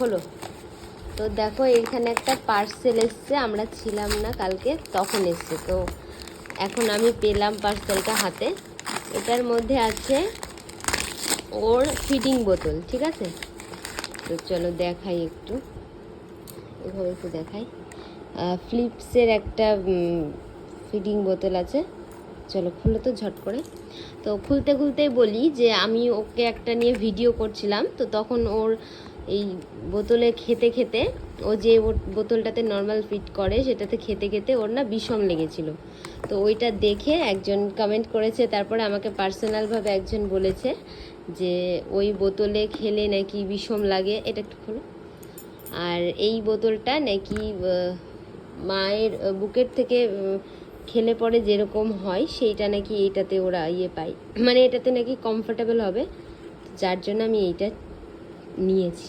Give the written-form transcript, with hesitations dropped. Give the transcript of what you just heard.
হলো। তো দেখো এখানে একটা পার্সেল এসছে, আমরা ছিলাম না কালকে, তখন এসছে। তো এখন আমি পেলাম পার্সেলটা হাতে। এটার মধ্যে আছে ওর ফিডিং বোতল, ঠিক আছে? তো চলো দেখাই একটু, এভাবে একটু দেখাই। ফিলিপসের একটা ফিডিং বোতল আছে। চলো খুলে তো ঝট করে। তো খুলতে খুলতেই বলি যে আমি ওকে একটা নিয়ে ভিডিও করছিলাম, তো তখন ওর এই বোতলে খেতে খেতে, ও যে বোতলটাতে নর্মাল ফিট করে সেটাতে খেতে খেতে ওর না বিষম লেগেছিল। তো ওইটা দেখে একজন কমেন্ট করেছে, তারপরে আমাকে পার্সোনালভাবে একজন বলেছে যে ওই বোতলে খেলে নাকি বিষম লাগে। এটা একটু খোলো। আর এই বোতলটা নাকি মায়ের বুকের থেকে খেলে পরে যেরকম হয় সেইটা নাকি এইটাতে ওরা পায়, মানে এটাতে নাকি কমফোর্টেবল হবে, যার জন্য আমি এইটা নিয়েছি।